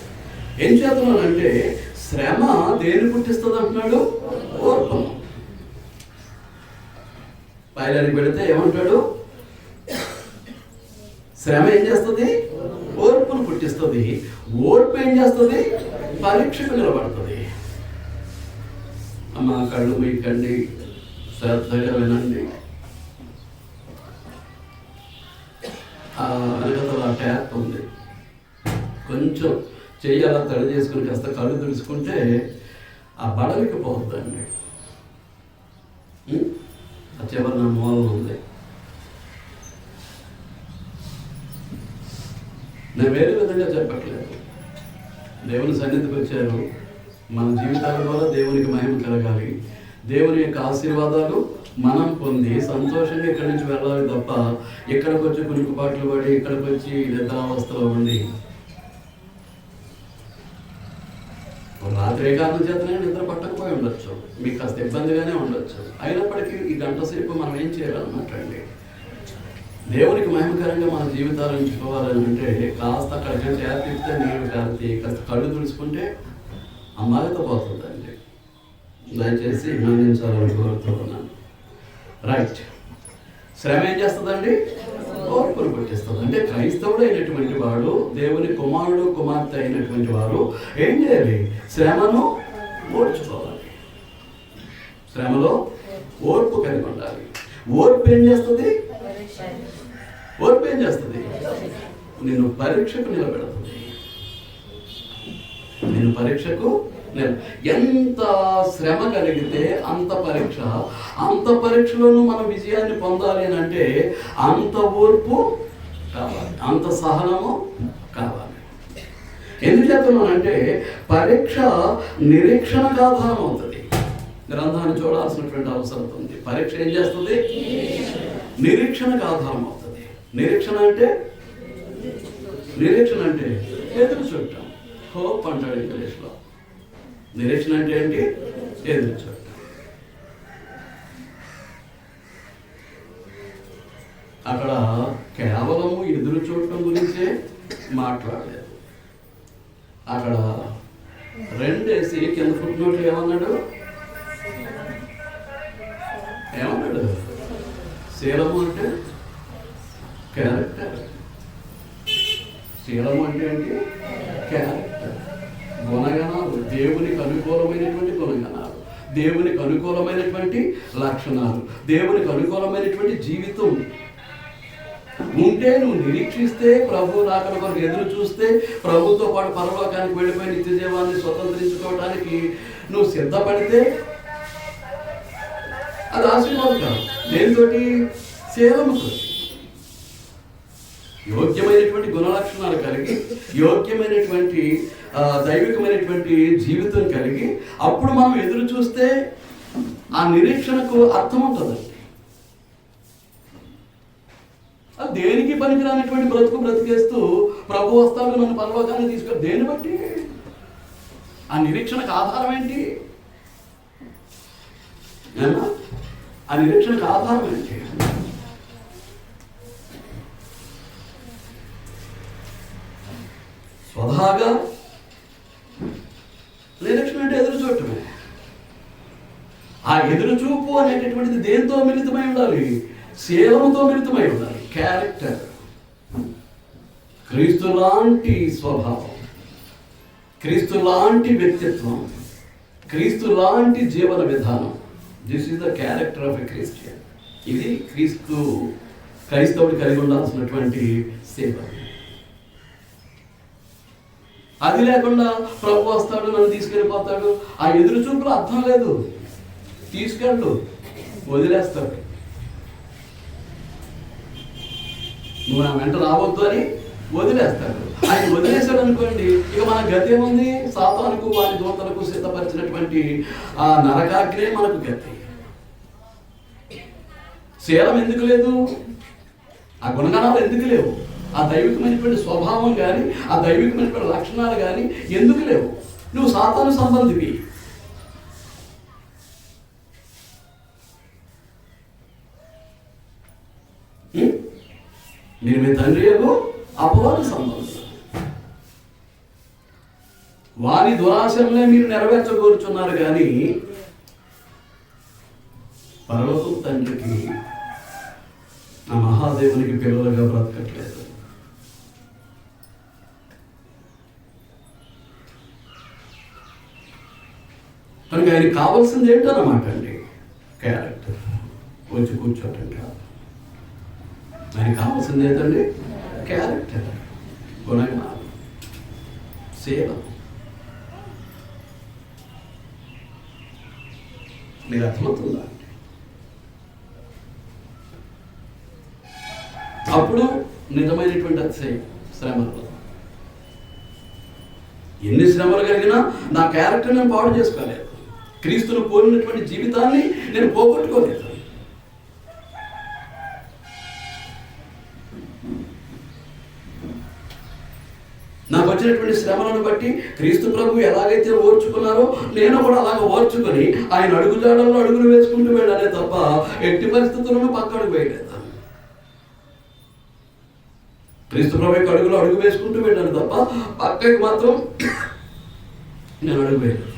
[SPEAKER 1] ఏం చేస్తున్నానంటే శ్రమ దేని పుట్టిస్తుంది అంటున్నాడు, ఓర్పును. బయలుదేరి పెడితే ఏమంటాడు, శ్రమ ఏం చేస్తుంది, ఓర్పును పుట్టిస్తుంది. ఓర్పు ఏం చేస్తుంది, పరీక్షకు నిలబడుతుంది. అమ్మ కళ్ళు మీకండి, శ్రద్ధగా వినండి. వెనకతల ట్యాప్ ఉంది, కొంచెం చెయ్యి అలా తడి చేసుకుని కాస్త కళ్ళు తుడుచుకుంటే ఆ బడలికి పోతుందండి. ఆ చివరి నా మూలం ఉంది. నేను వేరే విధంగా చెప్పట్లేదు. దేవుని సన్నిధికి వచ్చారు, మన జీవితాల ద్వారా దేవునికి మహిమ కలగాలి, దేవుని యొక్క ఆశీర్వాదాలు మనం పొంది సంతోషంగా ఇక్కడి నుంచి వెళ్ళాలి తప్ప ఇక్కడికి వచ్చి కునుకుపాట్లు పడి ఇక్కడికి వచ్చి నిద్రావస్థలో ఉండి రాత్రి ఏ కారణం చేతనే నిద్ర పట్టకపోయి ఉండొచ్చు, మీకు కాస్త ఇబ్బందిగానే ఉండొచ్చు. అయినప్పటికీ ఈ గంట సేపు మనం ఏం చేయాలన్నమాట అండి, దేవునికి మహిమకరంగా మన జీవితాలు ఎంచుకోవాలని అంటే కాస్త అక్కడికి చేపిస్తే నీళ్ళు కాస్త కాస్త కళ్ళు తుడుచుకుంటే ఆ మగత పోతుందండి. దయచేసి ఆనందించాలని కోరుతూ ఉన్నాను. రైట్. శ్రమ ఏం చేస్తుందండి? ఓర్పును పుట్టిస్తుంది. అంటే క్రైస్తవుడు అయినటువంటి వాడు, దేవుని కుమారుడు కుమార్తె అయినటువంటి వారు ఏం చేయాలి? శ్రమను ఓర్చుకోవాలి, శ్రమలో ఓర్పు కలిగి ఉండాలి. ఓర్పు ఏం చేస్తుంది? ఓర్పు ఏం చేస్తుంది? నిన్ను పరీక్షకు నిలబెడుతుంది. నిన్ను పరీక్షకు ఎంత శ్రమ కలిగితే అంత పరీక్ష, అంత పరీక్షలోనూ మనం విజయాన్ని పొందాలి అని అంటే అంత ఓర్పు కావాలి, అంత సహనము కావాలి. ఎందుకు చెప్తున్నానంటే పరీక్ష నిరీక్షణకు ఆధారం అవుతుంది. గ్రంథాన్ని చూడాల్సినటువంటి అవసరం ఉంది. పరీక్ష ఏం చేస్తుంది? నిరీక్షణకు ఆధారం అవుతుంది. నిరీక్షణ అంటే ఎదురు చూడటం. హోప్ అంటాడు ఇంగ్లీష్లో. నిరీక్షణ అంటే ఏంటి? ఎదురు చూడటం. అక్కడ కేవలము ఎదురు చూడటం గురించే మాట్లాడలేదు. అక్కడ రెండేసి కింద ఫుట్నోట్లు ఏమన్నాడు? శీలము అంటే క్యారెక్టర్. శీలము అంటే ఏంటి? క్యారెక్టర్, గుణగణాలు, దేవునికి అనుకూలమైనటువంటి గుణగణాలు, దేవునికి అనుకూలమైనటువంటి లక్షణాలు, దేవునికి అనుకూలమైనటువంటి జీవితం ఉంటే, నువ్వు నిరీక్షిస్తే, ప్రభు రాకడ కొరకు ఎదురు చూస్తే, ప్రభుతో పాటు పరలోకానికి వెళ్ళిపోయి నిత్య జీవాన్ని స్వతంత్రించుకోవడానికి నువ్వు సిద్ధపడితే అది ఆశీర్వాదకరం. దేనితోటి? శీలముతో. యోగ్యమైనటువంటి గుణలక్షణాలు కలిగి, యోగ్యమైనటువంటి దైవికమైనటువంటి జీవితం కలిగి, అప్పుడు మనం ఎదురు చూస్తే ఆ నిరీక్షణకు అర్థం ఉంటుందండి. దేనికి పనికిరానటువంటి బ్రతికేస్తూ ప్రభు వస్తాడు నన్ను పరలోకాన్ని తీసుకొని, దేన్ని బట్టి? ఆ నిరీక్షణకు ఆధారం ఏంటి? ఆ నిరీక్షణకు ఆధారం ఏంటి? స్వతహాగా నిరీక్షణ అంటే ఎదురు చూడటమే. ఆ ఎదురు చూపు అనేటటువంటిది దేంతో మిళితమై ఉండాలి? శీలముతో మిళితమై ఉండాలి. క్యారెక్టర్, క్రీస్తు లాంటి స్వభావం, క్రీస్తు లాంటి వ్యక్తిత్వం, క్రీస్తు లాంటి జీవన విధానం. This is the character of a Christian. ఇది క్రైస్తవుడు కలిగి ఉండాల్సినటువంటి సేవ. అది లేకుండా ప్రభు వస్తాడు నన్ను తీసుకెళ్ళిపోతాడు, ఆ ఎదురు చూపులో అర్థం లేదు. తీసుకెళ్ళు, వదిలేస్తాడు. నువ్వు నా వెంట రావద్దు అని వదిలేస్తాడు. ఆయన వదిలేశాడు అనుకోండి, ఇక మన గతి ఏముంది? సాతానుకు వారి దూతలకు సిద్ధపరిచినటువంటి ఆ నరకాగ్నే మనకు గతి. శీలం ఎందుకు లేదు? ఆ గుణగణాలు ఎందుకు లేవు? ఆ దైవికమైనటువంటి స్వభావం కానీ, ఆ దైవికమైనటువంటి లక్షణాలు కానీ ఎందుకు లేవు? నువ్వు సాతాను సంబంధివి. మీరు మీ తండ్రి యొక్క అపవాది సంబంధం. వారి దురాశలనే మీరు నెరవేర్చగోరుచున్నారు కానీ పరలోకపు తండ్రికి, ఆ మహాదేవునికి పిల్లలుగా బ్రతకట్లేదు. కనుక కనుక ఆయనకి కావాల్సింది ఏంటన్నమాట అండి? క్యారెక్టర్. వచ్చి కూర్చోటం కాదు, ఆయనకి కావాల్సింది ఏంటండి? క్యారెక్టర్, గుణగణాలు, సేవ. మీరు అర్థమవుతుందా? అప్పుడు నిజమైనటువంటి అతిశయం శ్రమలు. ఎన్ని శ్రమలు కలిగినా నా క్యారెక్టర్ నేను పాడు చేసుకోలేదు, క్రీస్తును పోలినటువంటి జీవితాన్ని నేను పోగొట్టుకోలేదు. నాకు వచ్చినటువంటి శ్రమలను బట్టి క్రీస్తు ప్రభు ఎలాగైతే ఓర్చుకున్నారో నేను కూడా అలాగ ఓర్చుకొని ఆయన అడుగుజాడల్లో అడుగులు వేసుకుంటూ వెళ్ళానే తప్ప ఎట్టి పరిస్థితులను పక్కకు వేయలేదు. క్రీస్తు ప్రభు యొక్క అడుగులో అడుగు వేసుకుంటూ వెళ్ళాను తప్ప పక్కకి మాత్రం నేను అడుగు వేయలేదు.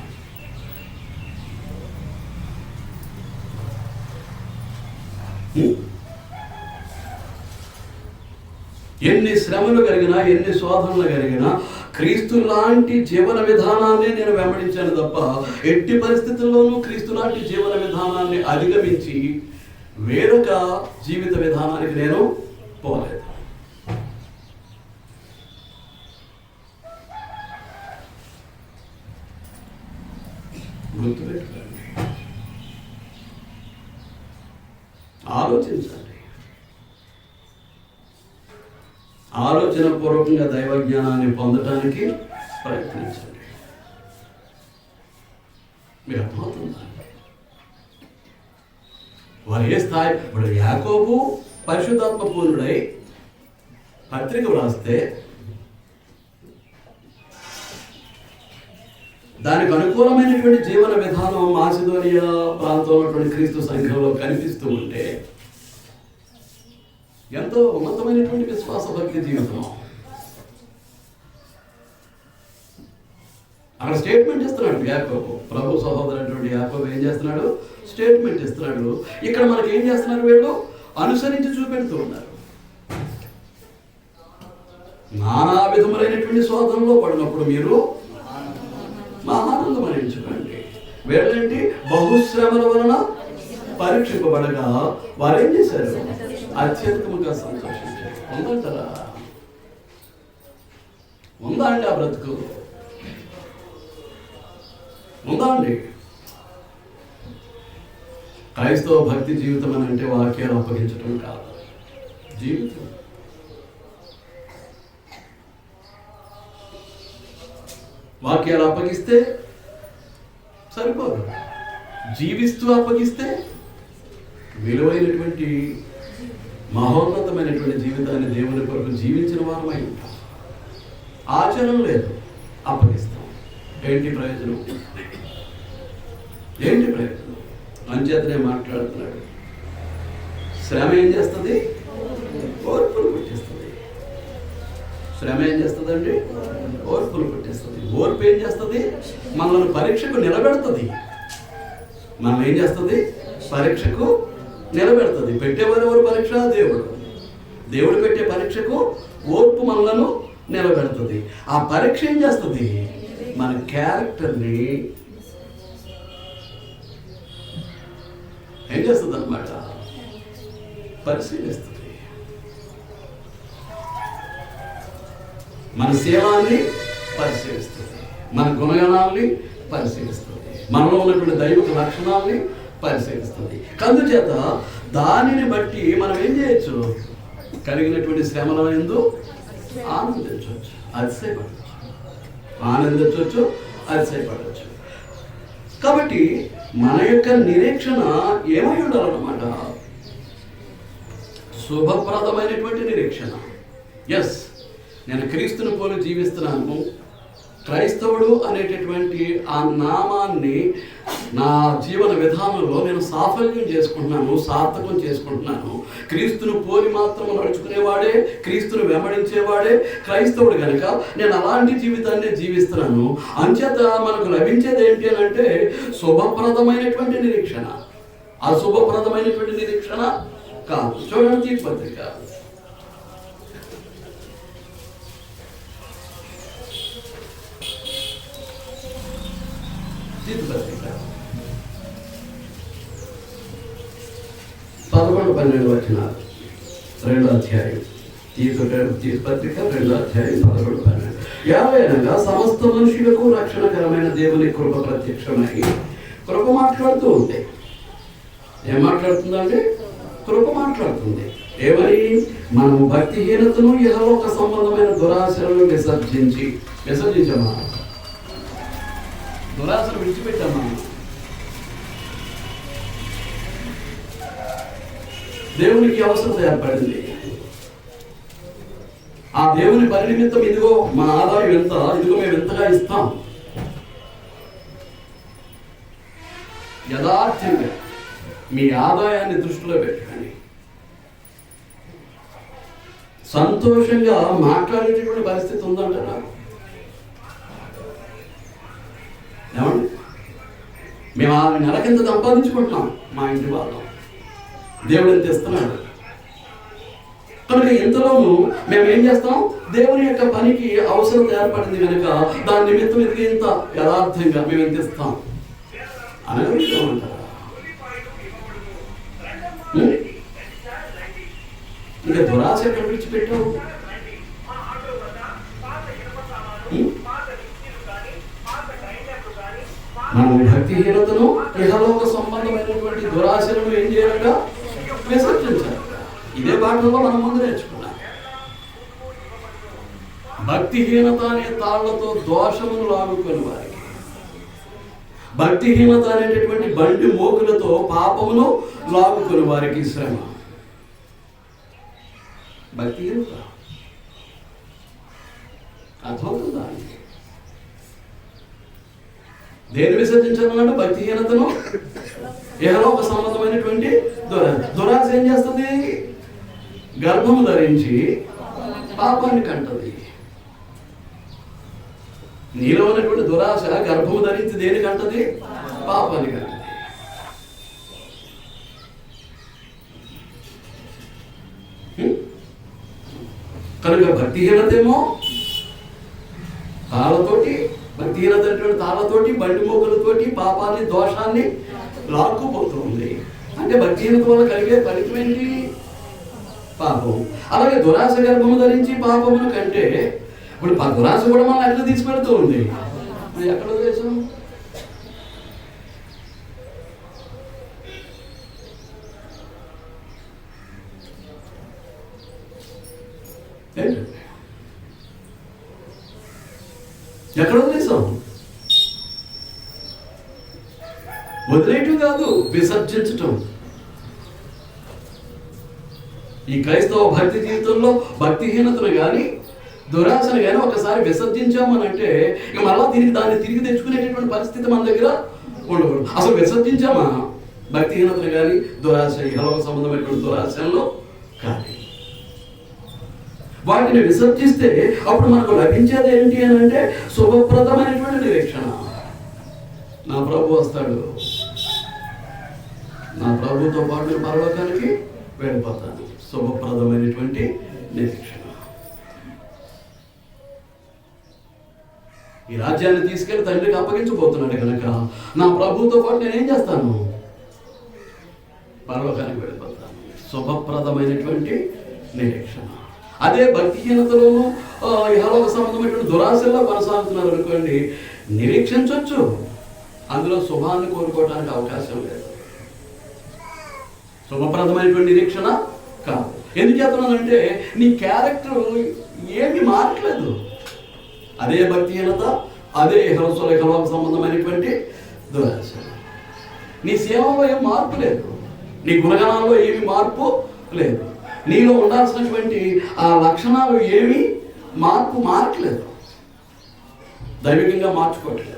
[SPEAKER 1] ఎన్ని శ్రమలు కలిగినా, ఎన్ని శోధనలు కలిగినా క్రీస్తు లాంటి జీవన విధానాన్ని నేను వెంబడించాను తప్ప ఎట్టి పరిస్థితుల్లోనూ క్రీస్తు లాంటి జీవన విధానాన్ని అధిగమించి వేరొక జీవిత విధానానికి నేను పోలేదు. గుర్తుపెట్టుకోండి, ఆలోచించండి, ఆలోచన పూర్వకంగా దైవ జ్ఞానాన్ని పొందటానికి ప్రయత్నించండి. మీరు అర్థమవుతుందా? వారు ఏ స్థాయి, ఇప్పుడు యాకోబు పరిశుద్ధాత్మ పూర్ణుడై పత్రిక వ్రాస్తే దానికి అనుకూలమైనటువంటి జీవన విధానం మాసిదోనియా ప్రాంతంలో ఉన్నటువంటి క్రీస్తు సంఘంలో కనిపిస్తూ ఉంటే ఎంతో ఉన్నతమైనటువంటి విశ్వాస భక్తి జీవితం. అక్కడ స్టేట్మెంట్ ఇస్తున్నాడు యాకోబు, ప్రభు సహోదరుడు యాకోబు ఏం చేస్తున్నాడు? స్టేట్మెంట్ ఇస్తున్నాడు. ఇక్కడ మనకి ఏం చేస్తున్నారు? వీళ్ళు అనుసరించి చూపెడుతూ ఉన్నారు. నానా విధములైనటువంటి శోధనలో పడినప్పుడు మీరు మహానందం అనిపించుకోండి. వీళ్ళేంటి? బహుశ్రమల వలన పరీక్షింపబడగా వారు ఏం చేశారు? అత్యధికముగా సంతోషించారు. ఉందంటారా? ఉందా అండి ఆ బ్రతుకు? ఉందా అండి? క్రైస్తవ భక్తి జీవితం అని అంటే వాక్యాలు అప్పగించడం కాదు, జీవితం. వాక్యాలు అప్పగిస్తే సరిపోదు, జీవిస్తూ అప్పగిస్తే విలువైనటువంటి మహోన్నతమైనటువంటి జీవితాన్ని దేవుని కొరకు జీవించిన వారమై ఉంటాం. ఆచరణ లేదు, అప్పగిస్తాం. ఏంటి ప్రయోజనం? ఏంటి ప్రయోజనం? అంచేతనే మాట్లాడుతున్నాడు. శ్రమ ఏం చేస్తుంది? ఓర్పులు పుట్టిస్తుంది. శ్రమ ఏం చేస్తుందండి? ఓర్పులు పుట్టిస్తుంది. ఓర్పు ఏం చేస్తుంది? మనల్ని పరీక్షకు నిలబెడుతుంది. మనం ఏం చేస్తుంది? పరీక్షకు నిలబెడుతుంది. పెట్టేవారు ఎవరు? పరీక్ష దేవుడు. దేవుడు పెట్టే పరీక్షకు ఓర్పు మనలను నిలబెడుతుంది. ఆ పరీక్ష ఏం చేస్తుంది? మన క్యారెక్టర్ని ఏం చేస్తుంది అన్నమాట? పరిశీలిస్తుంది. మన సేవాన్ని పరిశీలిస్తుంది, మన గుణగణాలని పరిశీలిస్తుంది, మనలో ఉన్నటువంటి దైవిక లక్షణాలని పరిశీలిస్తుంది. అందుచేత దానిని బట్టి మనం ఏం చేయొచ్చు? కలిగినటువంటి శ్రమల యందు ఆనందించవచ్చు, అతిశయపడవచ్చు. ఆనందించవచ్చు, అతిశయపడవచ్చు. కాబట్టి మన యొక్క నిరీక్షణ ఏమై ఉండాలన్నమాట? శుభప్రదమైనటువంటి నిరీక్షణ. ఎస్, నేను క్రీస్తుని పోలి జీవిస్తున్నాను, క్రైస్తవుడు అనేటటువంటి ఆ నామాన్ని నా జీవన విధానంలో నేను సాఫల్యం చేసుకుంటున్నాను, సార్థకం చేసుకుంటున్నాను. క్రీస్తును పోలి మాత్రం నడుచుకునేవాడే, క్రీస్తును వెంబడించేవాడే క్రైస్తవుడు కనుక నేను అలాంటి జీవితాన్ని జీవిస్తున్నాను. అంచేత మనకు లభించేది ఏంటి అని అంటే శుభప్రదమైనటువంటి నిరీక్షణ. అశుభప్రదమైనటువంటి నిరీక్షణ కాదు. చూడండి తీర్పు పత్రిక పత్రిక 11-12 రెండో అధ్యాయం, తీతు పత్రిక 2వ అధ్యాయం 11-12. యావైనగా సమస్త మనుషులకు రక్షణకరమైన దేవుని కృప ప్రత్యక్షమై, కృప మాట్లాడుతూ ఉంది. ఏం మాట్లాడుతుందంటే కృప మాట్లాడుతుంది. ఏమని? మనము భక్తిహీనతను, ఇహలోక సంబంధమైన దురాశలను విసర్జించామా? దురాశను విడిచిపెట్టామా? దేవునికి అవసరం ఏర్పడింది. ఆ దేవుని పని నిమిత్తం ఇదిగో మన ఆదాయం ఎంత, ఇదిగో మేము ఎంతగా ఇస్తాం. యథార్థంగా మీ ఆదాయాన్ని దృష్టిలో పెట్టుకొని సంతోషంగా మాట్లాడేటటువంటి పరిస్థితి ఉందంటారా? ఏమండి? మేము ఆ నెలకింత సంపాదించుకుంటున్నాం, మా ఇంటి వాళ్ళం, దేవుడు ఎంత ఇస్తున్నాడు కనుక ఇంతలోనూ మేము ఏం చేస్తాం? దేవుని యొక్క పనికి అవసరం ఏర్పడింది కనుక దాని నిమిత్తం ఇది ఇంత యథార్థంగా మేము ఎంత ఇస్తాం అని అడుగుతామంటారా? ఇంకా దురాశ ఎక్కడ విడిచిపెట్టావు? మనం భక్తిహీనతను, ఇహలోక సంబంధమైనటువంటి దురాశలను ఏం చేయాలట? విసర్జించాలి. ఇదే పాఠంలో మనం ముందు నేర్చుకున్నాం. భక్తిహీనత అనే తాళ్లతో దోషమును లాగుకొని వారికి, భక్తిహీనత అనేటటువంటి బండి మోకులతో పాపమును లాగుకొని వారికి శ్రమ. భక్తిహీనత అర్థమవుతుందా? దేని విసర్జించాలన్నాడు? భక్తిహీనతను, ఇహలోక సంబంధమైనటువంటి దురాశ ఏం చేస్తుంది? గర్భము ధరించి పాపాన్ని కంటది. నీలో ఉన్నటువంటి దురాశ గర్భము ధరించి దేని కంటది? పాపాన్ని కంటది. కనుక భక్తిహీనతేమో తాళతోటి, భక్తిహీనత అనేటువంటి తాళతోటి, బండి మోకలతోటి పాపాన్ని, దోషాన్ని లాక్కుపోతుంది. అంటే భక్తిహీనత వల్ల కలిగే ఫలితం ఏంటి? పాపం. అలాగే దురాశ గర్భము ధరించి పాపమును కంటే, ఇప్పుడు దురాశ కూడా మనం ఎక్కడ తీసుకెడుతూ ఉంది? ఎక్కడ చేసాం? ఎక్కడ వదిలేసాం? వదిలేయటం కాదు, విసర్జించటం. ఈ క్రైస్తవ భక్తి జీవితంలో భక్తిహీనతను కానీ దురాశను కానీ ఒకసారి విసర్జించామని అంటే ఇక మళ్ళా దాన్ని తిరిగి తెచ్చుకునేటటువంటి పరిస్థితి మన దగ్గర ఉండకూడదు. అసలు విసర్జించామా భక్తిహీనతను కానీ దురాశ, ఇహలోక సంబంధమైనటువంటి దురాశల్లో కానీ వాటిని విసర్జిస్తే అప్పుడు మనకు లభించేది ఏంటి అని అంటే శుభప్రదమైనటువంటి నిరీక్షణ. నా ప్రభు వస్తాడు, నా ప్రభుతో పాటు నేను పరలోకానికి వెళ్ళిపోతాను. శుభప్రదమైనటువంటి నిరీక్షణ. ఈ రాజ్యాన్ని తీసుకెళ్లి తండ్రికి అప్పగించబోతున్నాడు కనుక నా ప్రభుతో పాటు నేనేం చేస్తాను? పరలోకానికి వెళ్ళిపోతాను. శుభప్రదమైనటువంటి నిరీక్షణ. అదే భక్తిహీనతలోనూ ఇహలోక సంబంధమైనటువంటి దురాశల్లో కొనసాగుతున్నారు అనుకోండి, నిరీక్షించవచ్చు, అందులో శుభాన్ని కోరుకోవడానికి అవకాశం లేదు. శుభప్రదమైనటువంటి నిరీక్షణ కాదు. ఎందుకు చెప్తున్నానంటే నీ క్యారెక్టర్ ఏమి మారట్లేదు. అదే భక్తిహీనత, అదే ఇహలోక సంబంధమైనటువంటి దురాశ. నీ సేవలో ఏం మార్పు లేదు, నీ గుణగణాల్లో ఏమి మార్పు లేదు, నీలో ఉండాల్సినటువంటి ఆ లక్షణాలు ఏమి మారట్లేదు, దైవికంగా మార్చుకోవట్లేదు.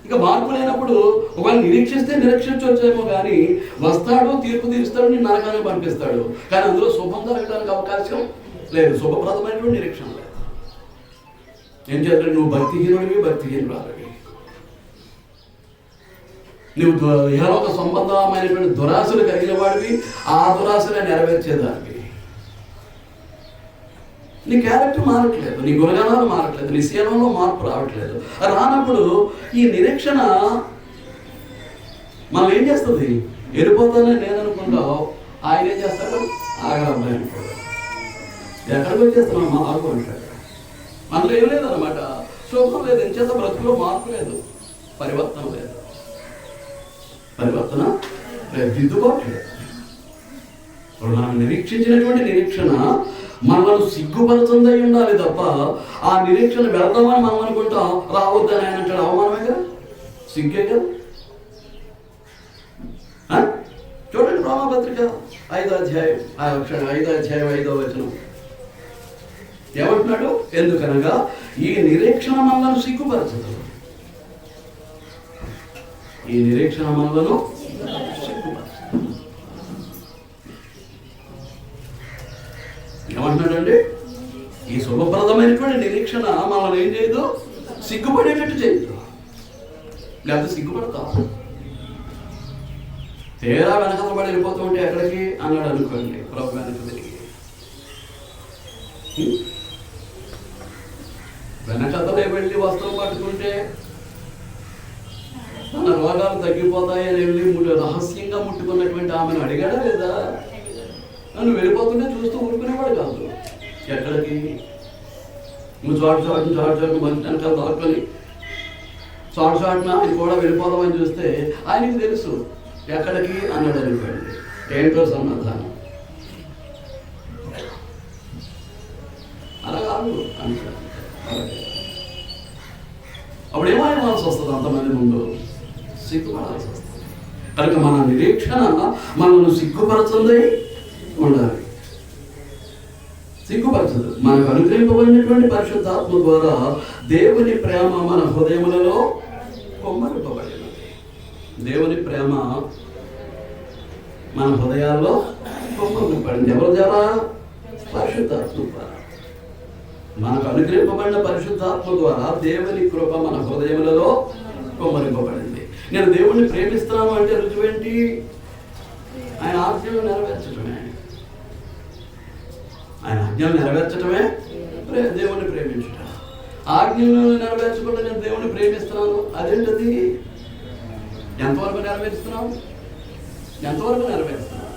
[SPEAKER 1] ఇక మార్పు లేనప్పుడు ఒకవేళ నిరీక్షించవచ్చేమో కానీ వస్తాడు, తీర్పు తీరుస్తాడు, నీ నరకాన్ని పంపిస్తాడు, కానీ అందులో శుభం జరగడానికి అవకాశం లేదు. శుభప్రదమైనటువంటి నిరీక్షణ లేదు. ఏం చేస్తాడు? నువ్వు భక్తిహీనురాలివి, నువ్వు ఇహలోక సంబంధమైనటువంటి దురాశలు కలిగిన వాడివి, ఆ దురాశలే నెరవేర్చేదానివి. నీ క్యారెక్టర్ మారట్లేదు, నీ గుణగణాలు మారట్లేదు, నీ సేవలో మార్పు రావట్లేదు. రానప్పుడు ఈ నిరీక్షణ మనం ఏం చేస్తుంది? వెళ్ళిపోతానని నేను అనుకుంటావు, ఆయన ఏం చేస్తాడు? ఆగలబ్బాయి అంటాడు. ఎక్కడికి వచ్చేస్తున్నాం మా ఆగు అంటాడు. అందులో ఏం లేదనమాట, శోభం లేదు, ఎంచేత బ్రతుకులో మార్పు లేదు, పరివర్తన లేదు, పరివర్తన లేదు, దిద్దుబాటు లేదు. మనం నిరీక్షించినటువంటి నిరీక్షణ మనల్ని సిగ్గుపరుతుందై ఉండాలి తప్ప ఆ నిరీక్షణ వెళ్దామని మనం అనుకుంటాం, రావద్దని ఆయన అంటాడు. అవమానమే కదా, సిగ్గే కదా. చూడండి రోమాపత్రిక 5వ అధ్యాయం 5వ వచనం ఏమంటున్నాడు? ఎందుకనగా ఈ నిరీక్షణ మనలను సిగ్గుపరచదు. ఈ నిరీక్షణ మనలను సిగ్గుపరచదు. ఏమంటున్నాడండి? ఈ శుభప్రదమైనటువంటి నిరీక్షణ మనల్ని ఏం చేయదు? సిగ్గుపడేటట్టు చేయదు. లేకపోతే సిగ్గుపడతాం. తీరా వెనకల పడి వెళ్ళిపోతూ ఉంటే ఎక్కడికి అన్నాడు అనుకోండి, ప్రభు వెనక తిరిగి వెనకతలే వెళ్ళి వస్త్రం పట్టుకుంటే తన రోగాలు తగ్గిపోతాయని వెళ్ళి రహస్యంగా ముట్టుకున్నటువంటి ఆమెను అడిగాడా లేదా? నన్ను వెళ్ళిపోతుంటే చూస్తూ ఊరుకునేవాడు కాదు. ఎక్కడికి? నువ్వు చాటు మంచి వెనకాల దాక్కుని చాటున ఆయన కూడా వెళ్ళిపోదామని చూస్తే ఆయనకి తెలుసు ఎక్కడికి అన్నాడు అనుకోండి. ఏంటో సమాధానం అలా కాదు అంటాడు. అప్పుడు ఏమైనా వస్తుంది? అంతమంది ముందు సిగ్గుపడాల్సి వస్తుంది. కనుక మన నిరీక్షణ మనల్ని సిగ్గుపరచుంది ఉండాలి. సిగ్గుపరచదు. మనకు అనుగ్రహింపబడినటువంటి పరిశుద్ధాత్మ ద్వారా దేవుని ప్రేమ మన హృదయములలో కొమ్మరింపబడినది. దేవుని ప్రేమ మన హృదయాల్లో కొమ్మరింపబడింది. ఎవరి ద్వారా? పరిశుద్ధాత్మ ద్వారా. మనకు అనుగ్రహింపబడిన పరిశుద్ధాత్మ ద్వారా దేవుని కృప మన హృదయములలో కొమ్మరింపబడింది. నేను దేవుణ్ణి ప్రేమిస్తున్నాను అంటే రుజువేంటి? ఆయన ఆజ్ఞలు నెరవేర్చటమే. ఆయన ఆజ్ఞలు నెరవేర్చటమే దేవుణ్ణి ప్రేమించుట. ఆజ్ఞలు నెరవేర్చకుండా నేను దేవుణ్ణి ప్రేమిస్తున్నాను, అదేంటది? ఎంతవరకు నెరవేరుస్తున్నావు? ఎంతవరకు నెరవేరుస్తున్నావు?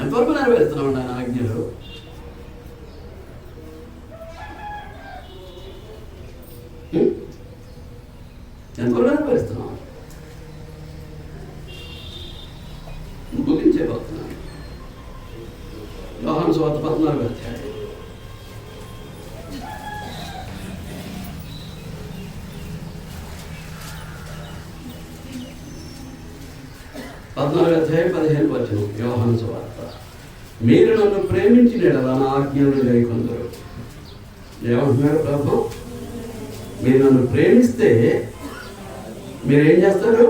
[SPEAKER 1] ఎంతవరకు నెరవేరుస్తున్నావు ఆయన ఆజ్ఞలు? ఎంతవరకు నెరవేరుస్తున్నావు? ముగించేపోతున్నాను. యోహాను సువార్త 14వ అధ్యాయం 15వ వచనం. యోహాను సువార్త, మీరు నన్ను ప్రేమించిన యెడల నా ఆజ్ఞలను గైకొందురు. ఏమంటున్నాడు ప్రభు? మీరు నన్ను ప్రేమిస్తే మీరేం చేస్తారు?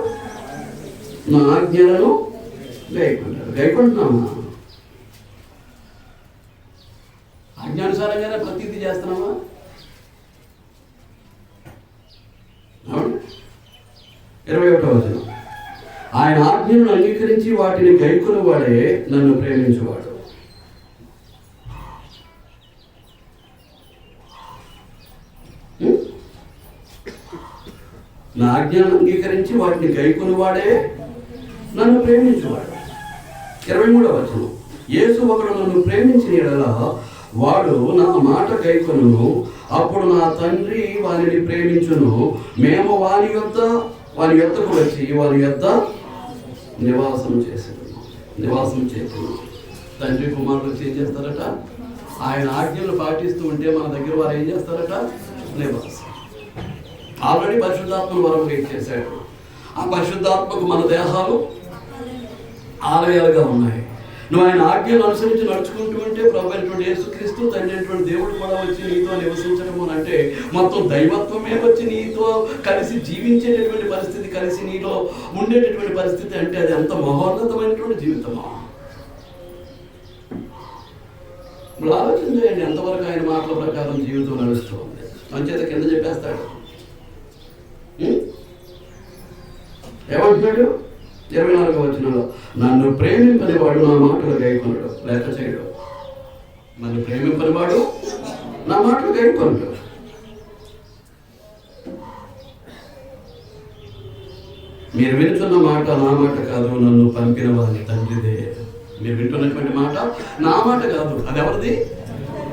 [SPEAKER 1] నా ఆజ్ఞలను గైకొంటారు. గైకొంటున్నామా? ఆజ్ఞానుసారంగానే ప్రతీతి చేస్తున్నామా? 21వ వచనం, ఆయన ఆజ్ఞలను అంగీకరించి వాటిని గైకొనువాడే నన్ను ప్రేమించువాడు. నా ఆజ్ఞలను అంగీకరించి వాటిని గైకొనువాడే నన్ను ప్రేమించువాడు. 23వ వచనం, యేసు ఒకడు నన్ను ప్రేమించిన యెడల వాడు నా మాట గైకొనును, అప్పుడు నా తండ్రి వారిని ప్రేమించును, మేము వారి యొద్దకు వచ్చి వారి యొద్ద నివాసం చేస్తున్నాం. తండ్రి కుమారుడు వచ్చి ఏం చేస్తారట? ఆయన ఆజ్ఞలు పాటిస్తూ ఉంటే మన దగ్గర వారు ఏం చేస్తారట? నివాసం. ఆల్రెడీ పరిశుద్ధాత్మను వరం ఇచ్చేశాడు. ఆ పరిశుద్ధాత్మకు మన దేహాలు ఆలయాలుగా ఉన్నాయి. నువ్వు ఆయన ఆజ్ఞలు అనుసరించి నడుచుకుంటూ ఉంటే ప్రభు అయినటువంటి యేసుక్రీస్తు తండ్రి అయినటువంటి దేవుడు కూడా వచ్చి నీతో నివసించడము అంటే మొత్తం దైవత్వమే వచ్చి నీతో కలిసి జీవించేటటువంటి పరిస్థితి, కలిసి నీలో ఉండేటటువంటి పరిస్థితి అంటే అది ఎంత మహోన్నతమైనటువంటి జీవితమా? ఇప్పుడు ఆలోచన చేయండి, ఎంతవరకు ఆయన మాటల ప్రకారం జీవితం నడుస్తూ ఉంది. మంచిత కింద చెప్పేస్తాడు. ఏమంటున్నాడు? 24వ వచనంలో, నన్ను ప్రేమింపని వాడు నా మాటలు గైకొనడు, లేక చేయడు. నన్ను ప్రేమింపని వాడు నా మాటలు గైకొనడు. మీరు వింటున్న మాట నా మాట కాదు, నన్ను పంపిన వారి తండ్రిదే. మీరు వింటున్నటువంటి మాట నా మాట కాదు, అది ఎవరిది?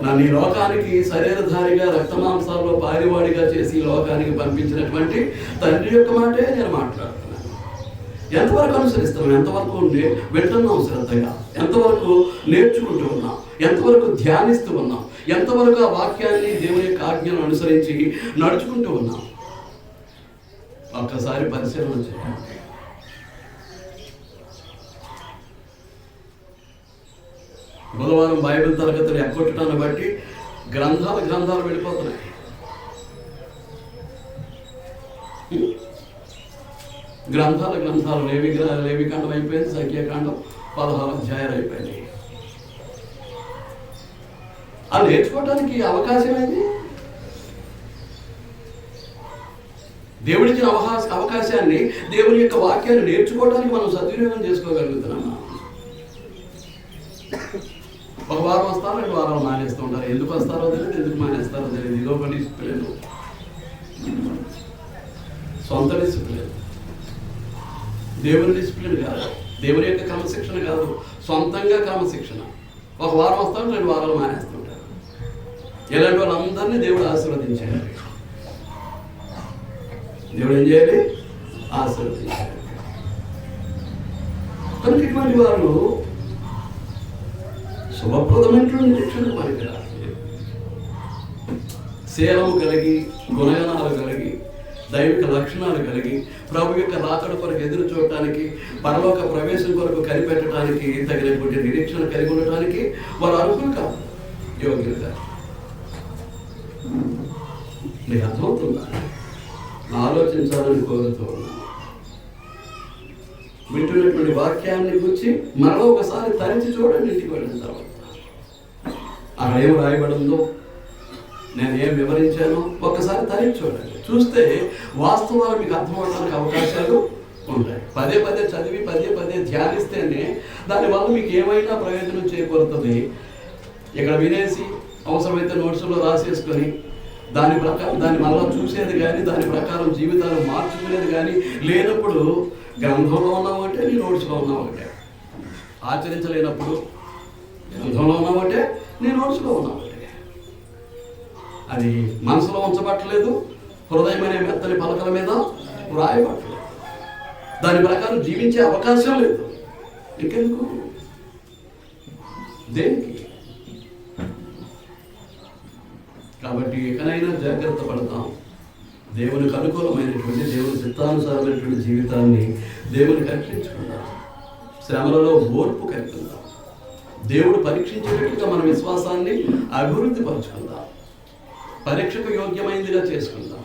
[SPEAKER 1] నన్ను ఈ లోకానికి శరీరధారిగా రక్తమాంసాల్లో పారివాడిగా చేసి ఈ లోకానికి పంపించినటువంటి తండ్రి యొక్క మాటే నేను మాట్లాడుతున్నాను. ఎంతవరకు అనుసరిస్తున్నాం, ఎంతవరకు వింటున్నాం శ్రద్ధగా, ఎంతవరకు నేర్చుకుంటూ ఉన్నాం, ఎంతవరకు ధ్యానిస్తూ ఉన్నాం, ఎంతవరకు ఆ వాక్యాన్ని దేవుని యొక్క ఆజ్ఞను అనుసరించి నడుచుకుంటూ ఉన్నాం. ఒక్కసారి పరిశీలన చేయండి. బుధవారం బైబిల్ తరగతులు ఎక్కొట్టడాన్ని బట్టి గ్రంథాలు వెళ్ళిపోతున్నాయి. గ్రంథాలు లేవికాండం అయిపోయింది, సంఖ్యాకాండం 16 అధ్యాయాలు అయిపోయింది. అది నేర్చుకోవడానికి అవకాశం ఏంది? దేవుడిచ్చిన అవకాశాన్ని, దేవుని యొక్క వాక్యాన్ని నేర్చుకోవడానికి మనం సద్వినియోగం చేసుకోగలుగుతున్నామా? ఒక వారం వస్తారో 2 వారాలు మానేస్తూ ఉంటారు. ఎందుకు వస్తారో తెలియదు, ఎందుకు మానేస్తారో తెలియదు. ఇదో ఒక డిసిప్లిన్, సొంత డిసిప్లిన్, దేవుని డిసిప్లిన్ కాదు, దేవుని యొక్క క్రమశిక్షణ కాదు, సొంతంగా క్రమశిక్షణ. ఒక వారం వస్తారు, 2 వారాలు మానేస్తుంటారు. ఇలాంటి వాళ్ళందరినీ దేవుడు ఆశీర్వదించాడు. దేవుడు ఏం చేయాలి? ఆశీర్వదించాడు. కనుక ఇటువంటి వారు శుభప్రదమైనటువంటి నిరీక్షణ పనికిరారు. శీలము కలిగి, గుణగణాలు కలిగి, దైవిక లక్షణాలు కలిగి, ప్రభు యొక్క రాకడ కొరకు ఎదురు చూడటానికి, పరలోక ప్రవేశం కొరకు కనిపెట్టడానికి తగినటువంటి నిరీక్షణ కలిగి ఉండటానికి వారు అర్హులు కాదు, యోగ్యులు కాదు. మీకు అర్థమవుతుందా? ఆలోచించాలని కోరుతూ ఉన్నాను. వింటున్నటువంటి వాక్యాన్ని గురించి మరో ఒకసారి తరించి చూడండి. ఇంటికి వెళ్ళిన తర్వాత అక్కడ ఏం రాయబడిందో, నేను ఏం వివరించానో ఒక్కసారి తరించి చూడండి. చూస్తే వాస్తవాలు మీకు అర్థమవడానికి అవకాశాలు ఉంటాయి. పదే చదివి పదే ధ్యానిస్తేనే దానివల్ల మీకు ఏమైనా ప్రయోజనం చేకూరుతుంది. ఇక్కడ వినేసి అవసరమైతే నోట్స్లో రాసేసుకొని దాన్ని మళ్ళీ చూసేది కానీ, దాని ప్రకారం జీవితాలు మార్చుకునేది కానీ లేనప్పుడు గ్రంథంలో ఉన్నామంటే నీ నోట్స్లో ఉన్నామంటే, ఆచరించలేనప్పుడు గ్రంథంలో ఉన్నామంటే నీ నోట్స్లో ఉన్నామంటే, అది మనసులో ఉంచబట్టలేదు, హృదయం అనే మెత్తని పలకల మీద వ్రాయబట్టలేదు, దాని ప్రకారం జీవించే అవకాశం లేదు. ఇంకెందుకు? దేనికి? కాబట్టి ఎక్కడైనా జాగ్రత్త పడతాం. దేవునికి అనుకూలమైనటువంటి, దేవుని చిత్తానుసారమైనటువంటి జీవితాన్ని దేవునికి అర్పించుకుందాం. శ్రమలలో ఓర్పు కలిగిందాం. దేవుడు పరీక్షించేటట్టుగా మన విశ్వాసాన్ని అభివృద్ధి పరుచుకుందాం. పరీక్షకు యోగ్యమైనదిగా చేసుకుందాం.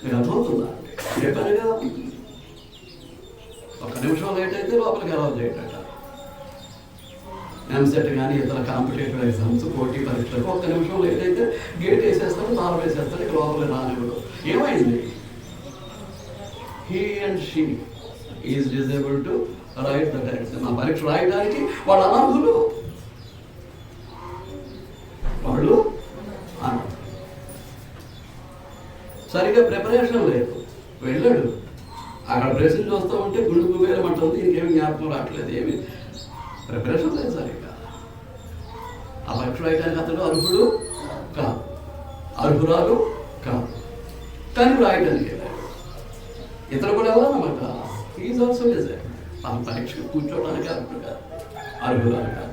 [SPEAKER 1] మీకు అర్థమవుతుందా? చెప్పాను కదా, 1 నిమిషం లేట్ అయితే లోపలికి అలౌ చేయటట. ఎంసెట్ కానీ ఇతర కాంపిటేటివ్ ఎగ్జామ్స్, పోటీ పరీక్షలకు 1 నిమిషం లేట్ అయితే గేట్ వేసేస్తాడు, తాళం వేసేస్తాడు, ఇక లోపలికి రానివ్వడు. ఏమైంది? He and she is disable to right the test. మా పరీక్ష రాయడానికి వాళ్ళు అనర్హులు, వాళ్ళు సరిగ్గా ప్రిపరేషన్ లేదు. వెళ్ళాడు, అక్కడ ప్రశ్న చూస్తూ ఉంటే గుండు కుబేరమంటుంది, ఇంకేమి జ్ఞాపకం రావట్లేదు, ఏమి ప్రిపరేషన్ లేదు సరిగ్గా. ఆ పరీక్ష రాయడానికి అతడు అర్హుడు కాదు, అర్హురాలు కాదు, కానీ రాయడానికి వెళ్ళాడు. ఇతరు కూడా ఎవరన్నమాట, ఈజ్ ఆల్సో డిజైర్. ఆ పరీక్షకు కూర్చోవడానికి అర్హుడు కాదు, అర్హురాలు కాదు.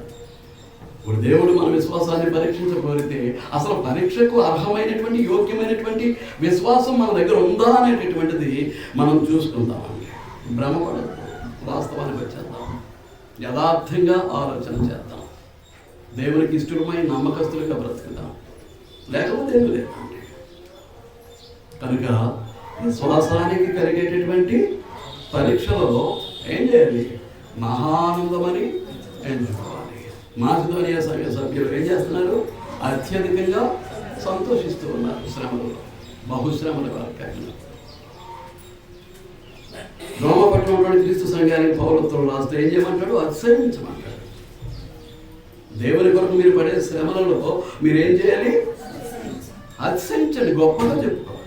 [SPEAKER 1] ఇప్పుడు దేవుడు మన విశ్వాసాన్ని పరీక్షించబోతే అసలు పరీక్షకు అర్హమైనటువంటి, యోగ్యమైనటువంటి విశ్వాసం మన దగ్గర ఉందా అనేటటువంటిది మనం చూసుకుందామండి. భ్రమపడదు, వాస్తవానికి వచ్చేద్దాం, యథార్థంగా ఆలోచన చేద్దాం, దేవునికి ఇష్టమైన నమ్మకస్తులుగా బ్రతుకుదాం, లేకపోతే ఏం లేదండి. కనుక విశ్వాసానికి కలిగేటటువంటి పరీక్షలో ఏం చేయాలి? మహానందమని ఎంచుకోవాలి. మాసిదోనియా సంఘ సభ్యులు ఏం చేస్తున్నారు? అత్యధికంగా సంతోషిస్తూ ఉన్నారు శ్రమలలో, బహుశ్రమల వారికి. రోమపట్నంలోని క్రీస్తు సంఘానికి పౌరత్వం రాస్తే ఏం చేయమంటాడు? అతిశయించమంటాడు. దేవుని కొరకు మీరు పడే శ్రమలలో మీరు ఏం చేయాలి? అతిశయించండి, గొప్పగా చెప్పుకోవాలి.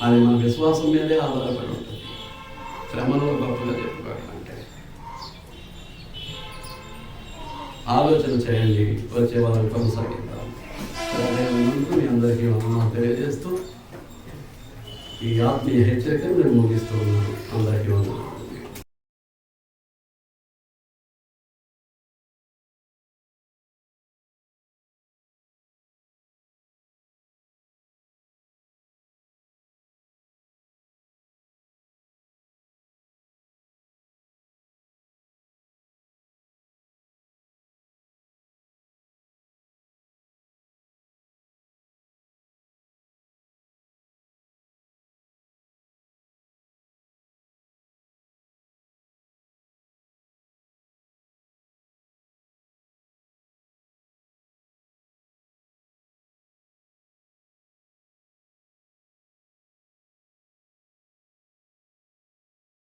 [SPEAKER 1] అది మన విశ్వాసం మీదే ఆధారపడి ఉంటుంది. శ్రమలో గొప్పగా చెప్పుకోవడం అంటే ఆలోచన చేయండి. వచ్చే వారం కొనసాగిద్దాం. మీ అందరికీ వందనాలు తెలియజేస్తూ ఈ ఆత్మీయ హెచ్చరికను నేను ముగిస్తూ ఉన్నాను. అందరికీ వందనాలు.